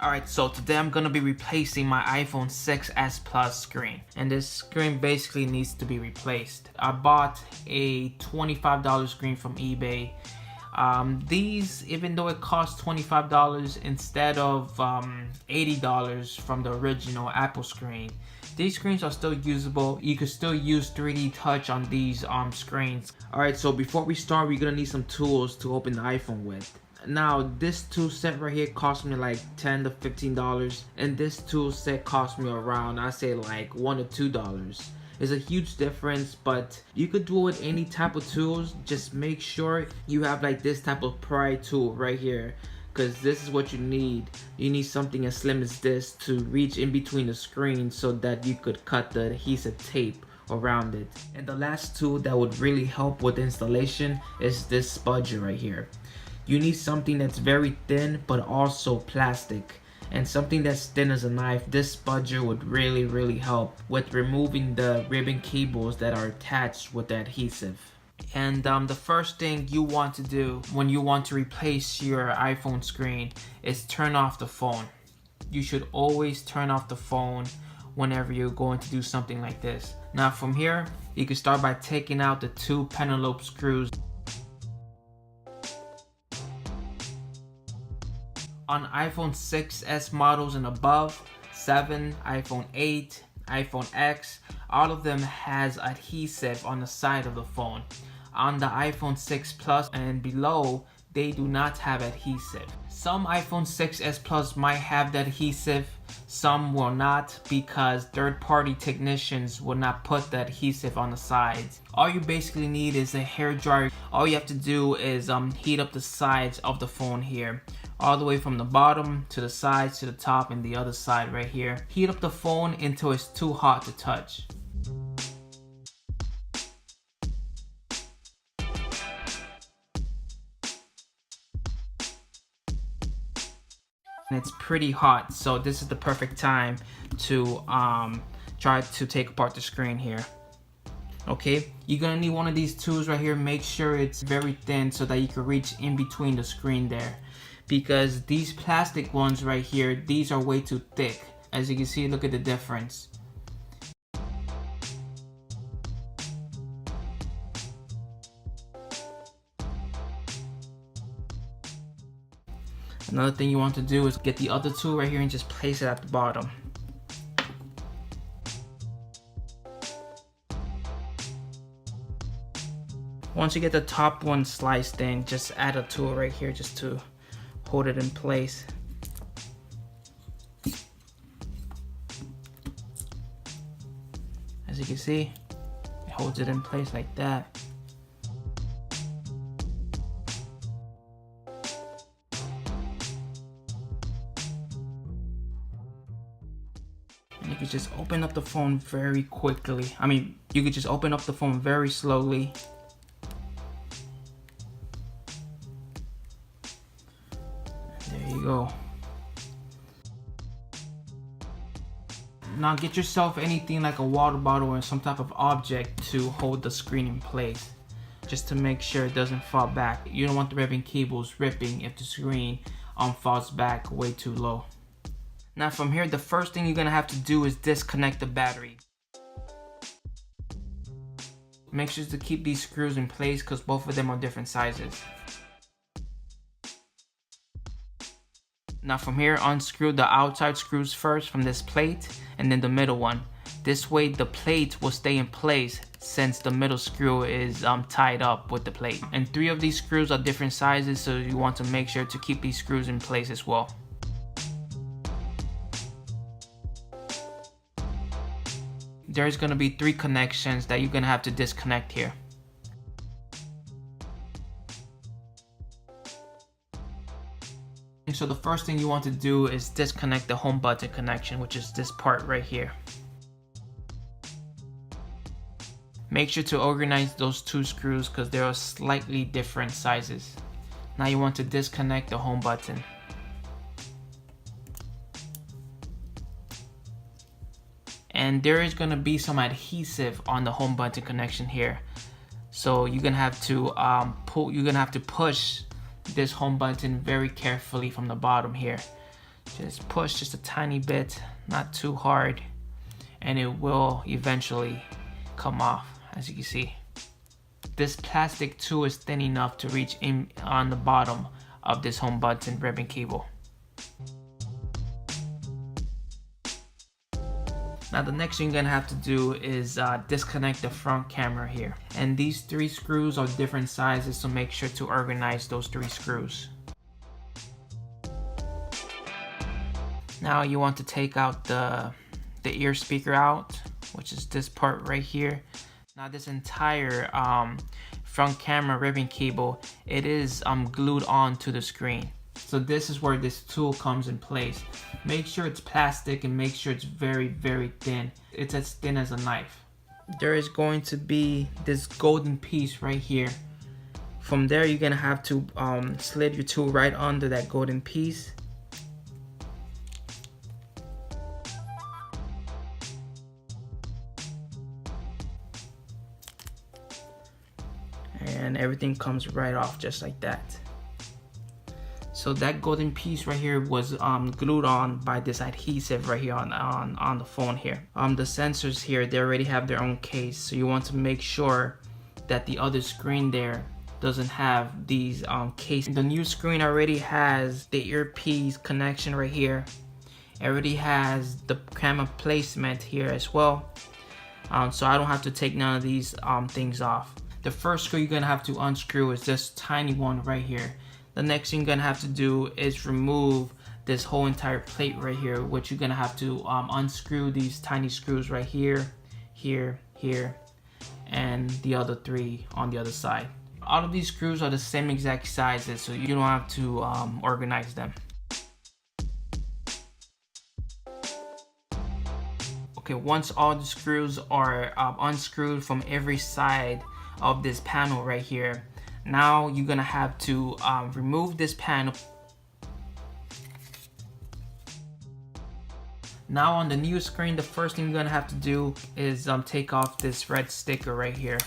Alright, so today I'm gonna be replacing my iPhone 6s Plus screen, and this screen basically needs to be replaced. I bought a $25 screen from eBay. These, even though it costs $25 instead of $80 from the original Apple screen, these screens are still usable. You can still use 3D touch on these screens. Alright, so before we start, we're gonna need some tools to open the iPhone with. Now, this tool set right here cost me like $10 to $15, and this tool set cost me around, I say like $1 to $2. It's a huge difference, but you could do it with any type of tools. Just make sure you have like this type of pry tool right here, because this is what you need. You need something as slim as this to reach in between the screens so that you could cut the adhesive tape around it. And the last tool that would really help with installation is this spudger right here. You need something that's very thin but also plastic, and something that's thin as a knife. This spudger would really help with removing the ribbon cables that are attached with the adhesive. And the first thing you want to do when you want to replace your iPhone screen is turn off the phone. You should always turn off the phone whenever you're going to do something like this. Now from here, you can start by taking out the two pentalobe screws. On iPhone 6s models and above, 7, iPhone 8, iPhone X, all of them has adhesive on the side of the phone. On the iPhone 6 Plus and below, they do not have adhesive. Some iPhone 6s Plus might have the adhesive, some will not, because third-party technicians will not put the adhesive on the sides. All you basically need is a hair dryer. All you have to do is heat up the sides of the phone here, all the way from the bottom to the sides to the top and the other side right here. Heat up the phone until it's too hot to touch. And it's pretty hot, so this is the perfect time to try to take apart the screen here. Okay, you're gonna need one of these tools right here. Make sure it's very thin so that you can reach in between the screen there, because these plastic ones right here, these are way too thick. As you can see, look at the difference. Another thing you want to do is get the other tool right here and just place it at the bottom. Once you get the top one sliced in, just add a tool right here just to hold it in place. As you can see, it holds it in place like that. And you can just open up the phone very quickly. You could just open up the phone very slowly. There you go. Now get yourself anything like a water bottle or some type of object to hold the screen in place, just to make sure it doesn't fall back. You don't want the ribbon cables ripping if the screen falls back way too low. Now from here, the first thing you're gonna have to do is disconnect the battery. Make sure to keep these screws in place because both of them are different sizes. Now from here, unscrew the outside screws first from this plate and then the middle one. This way the plate will stay in place since the middle screw is tied up with the plate. And 3 of these screws are different sizes, so you want to make sure to keep these screws in place as well. There's gonna be 3 connections that you're gonna have to disconnect here. So the first thing you want to do is disconnect the home button connection, which is this part right here. Make sure to organize those 2 screws because they are slightly different sizes. Now you want to disconnect the home button. And there is going to be some adhesive on the home button connection here. So you're gonna have to push this home button very carefully from the bottom here. Just push just a tiny bit, not too hard, and it will eventually come off, as you can see. This plastic too is thin enough to reach in on the bottom of this home button ribbon cable. Now the next thing you're gonna have to do is disconnect the front camera here. And these 3 screws are different sizes, so make sure to organize those 3 screws. Now you want to take out the ear speaker out, which is this part right here. Now this entire front camera ribbon cable, it is glued onto the screen. So this is where this tool comes in place. Make sure it's plastic and make sure it's very, very thin. It's as thin as a knife. There is going to be this golden piece right here. From there, you're gonna have to slid your tool right under that golden piece. And everything comes right off just like that. So that golden piece right here was glued on by this adhesive right here on the phone here. The sensors here, they already have their own case, so you want to make sure that the other screen there doesn't have these case. The new screen already has the earpiece connection right here. It already has the camera placement here as well. So I don't have to take none of these things off. The first screw you're gonna have to unscrew is this tiny one right here. The next thing you're gonna have to do is remove this whole entire plate right here, which you're gonna have to unscrew these tiny screws right here, here, here, and the other 3 on the other side. All of these screws are the same exact sizes, so you don't have to organize them. Okay, once all the screws are unscrewed from every side of this panel right here, now you're gonna have to remove this panel. Now on the new screen, the first thing you're gonna have to do is take off this red sticker right here.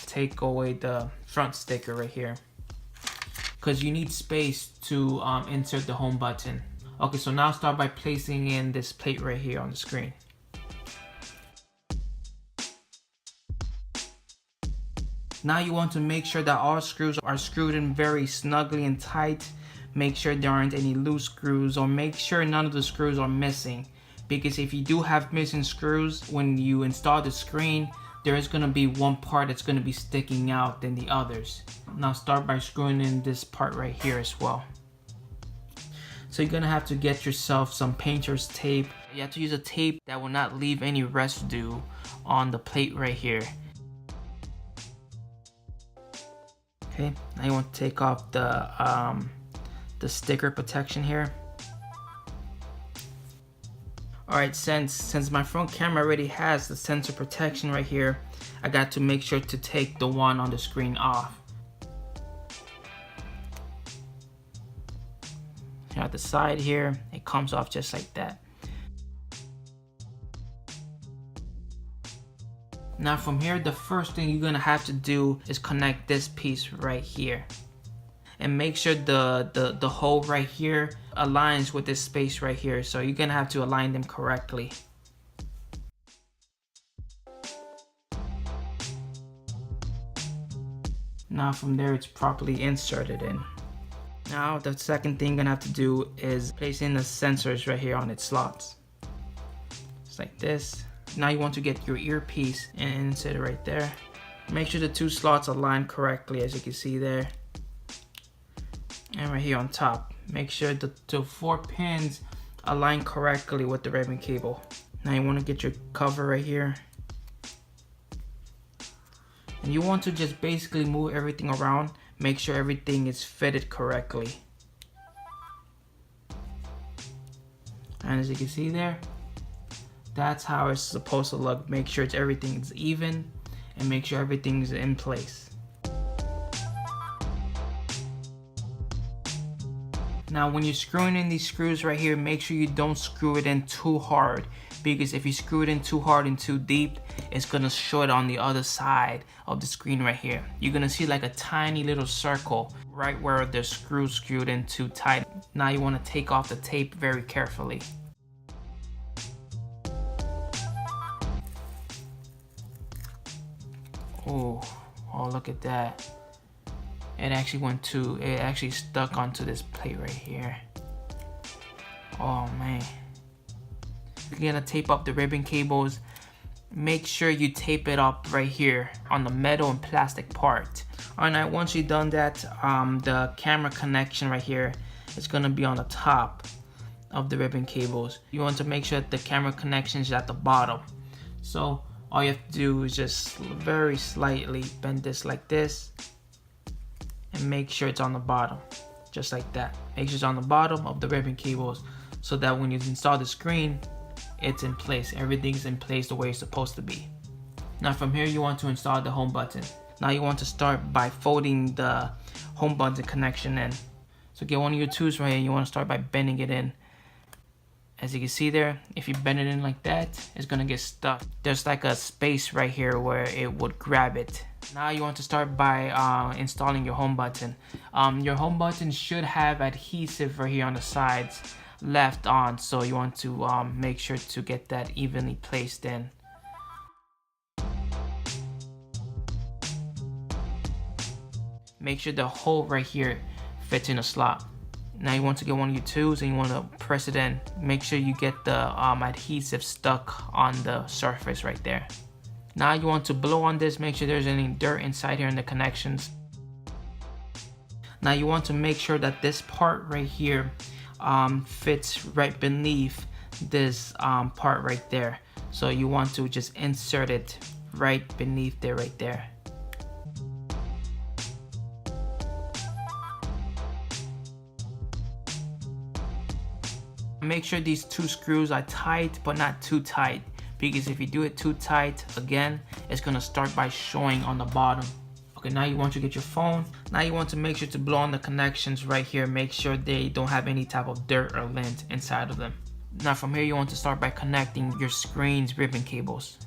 Take away the front sticker right here, because you need space to insert the home button. Okay, so now start by placing in this plate right here on the screen. Now you want to make sure that all screws are screwed in very snugly and tight. Make sure there aren't any loose screws, or make sure none of the screws are missing. Because if you do have missing screws, when you install the screen, there is going to be one part that's going to be sticking out than the others. Now start by screwing in this part right here as well. So you're going to have to get yourself some painter's tape. You have to use a tape that will not leave any residue on the plate right here. Okay, now you want to take off the sticker protection here. Alright, since my front camera already has the sensor protection right here, I got to make sure to take the one on the screen off. Here at the side here, it comes off just like that. Now from here, the first thing you're gonna have to do is connect this piece right here. And make sure the hole right here aligns with this space right here. So you're gonna have to align them correctly. Now from there, it's properly inserted in. Now the second thing you're gonna have to do is place in the sensors right here on its slots. Just like this. Now you want to get your earpiece and insert it right there. Make sure the 2 slots align correctly, as you can see there. And right here on top, make sure the 4 pins align correctly with the ribbon cable. Now you want to get your cover right here. And you want to just basically move everything around. Make sure everything is fitted correctly. And as you can see there, that's how it's supposed to look. Make sure everything is even and make sure everything is in place. Now when you're screwing in these screws right here, make sure you don't screw it in too hard. because if you screw it in too hard and too deep, it's gonna short on the other side of the screen right here. You're gonna see like a tiny little circle right where the screw's screwed in too tight. Now you want to take off the tape very carefully. Oh, look at that. It actually stuck onto this plate right here. Oh man. You're gonna tape up the ribbon cables. Make sure you tape it up right here on the metal and plastic part. Alright, once you've done that, the camera connection right here is gonna be on the top of the ribbon cables. You want to make sure that the camera connection is at the bottom. So all you have to do is just very slightly bend this like this and make sure it's on the bottom, just like that. Make sure it's on the bottom of the ribbon cables so that when you install the screen, it's in place. Everything's in place the way it's supposed to be. Now from here, you want to install the home button. Now you want to start by folding the home button connection in. So get one of your tools right here. You want to start by bending it in. As you can see there, if you bend it in like that, it's gonna get stuck. There's like a space right here where it would grab it. Now you want to start by installing your home button. Your home button should have adhesive right here on the sides left on, so you want to make sure to get that evenly placed in. Make sure the hole right here fits in a slot. Now you want to get one of your tools and you want to press it in. Make sure you get the adhesive stuck on the surface right there. Now you want to blow on this, make sure there's any dirt inside here in the connections. Now you want to make sure that this part right here fits right beneath this part right there. So you want to just insert it right beneath there, right there. Make sure these two screws are tight, but not too tight, because if you do it too tight, again, it's gonna start by showing on the bottom. Okay, now you want to get your phone. Now you want to make sure to blow on the connections right here. Make sure they don't have any type of dirt or lint inside of them. Now from here, you want to start by connecting your screen's ribbon cables.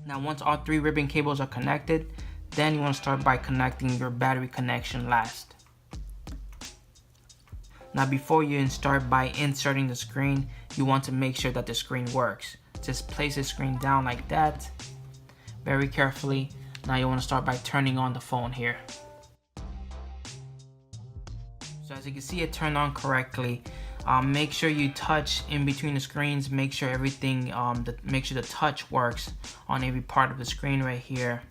Now once all three ribbon cables are connected, then you want to start by connecting your battery connection last. Now before you start by inserting the screen, you want to make sure that the screen works. Just place the screen down like that, very carefully. Now you want to start by turning on the phone here. So as you can see, it turned on correctly. Make sure you touch in between the screens. Make sure everything, make sure the touch works on every part of the screen right here.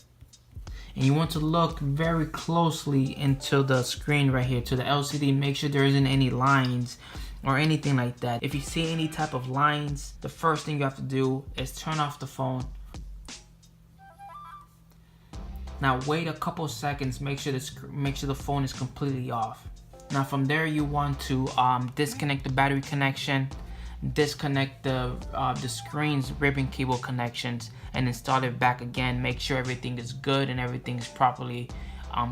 And you want to look very closely into the screen right here, to the LCD. Make sure there isn't any lines or anything like that. If you see any type of lines, the first thing you have to do is turn off the phone. Now wait a couple seconds, make sure the phone is completely off. Now from there, you want to disconnect the battery connection, disconnect the screen's ribbon cable connections, and install it back again. Make sure everything is good and everything is properly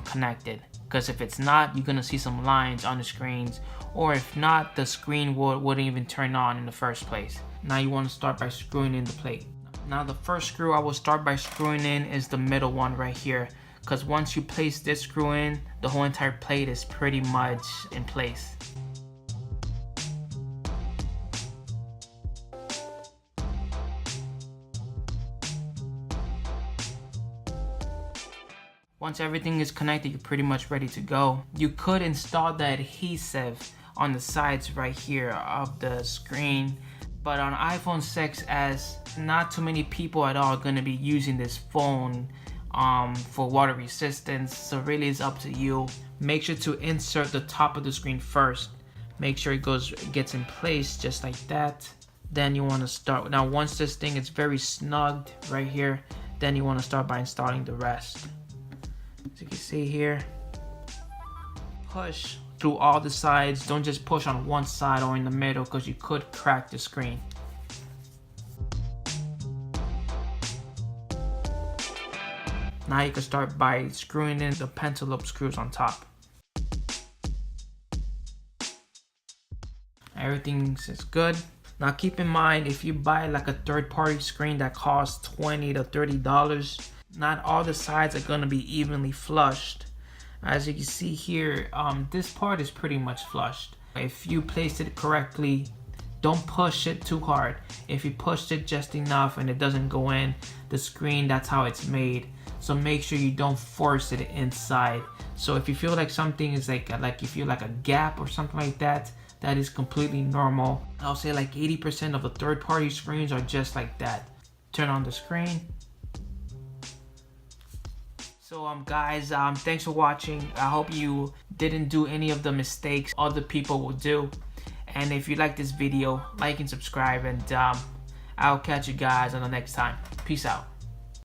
connected, because if it's not, you're gonna see some lines on the screens, or if not, the screen wouldn't even turn on in the first place. Now you want to start by screwing in the plate. Now the first screw I will start by screwing in is the middle one right here, because once you place this screw in, the whole entire plate is pretty much in place. Once everything is connected, you're pretty much ready to go. You could install the adhesive on the sides right here of the screen, but on iPhone 6, as not too many people at all are going to be using this phone for water resistance, so really it's up to you. Make sure to insert the top of the screen first. Make sure it gets in place just like that. Then you want to start. Now once this thing is very snugged right here, then you want to start by installing the rest. As you can see here, push through all the sides. Don't just push on one side or in the middle, because you could crack the screen. Now you can start by screwing in the pentalobe screws on top. Everything is good. Now keep in mind, if you buy like a third-party screen that costs $20 to $30, not all the sides are gonna be evenly flushed. As you can see here, this part is pretty much flushed. If you place it correctly, don't push it too hard. If you pushed it just enough and it doesn't go in the screen, that's how it's made. So make sure you don't force it inside. So if you feel like something is like you feel like a gap or something like that, that is completely normal. I'll say like 80% of the third-party screens are just like that. Turn on the screen. So guys, thanks for watching. I hope you didn't do any of the mistakes other people will do. And if you like this video, like and subscribe, and I'll catch you guys on the next time. Peace out.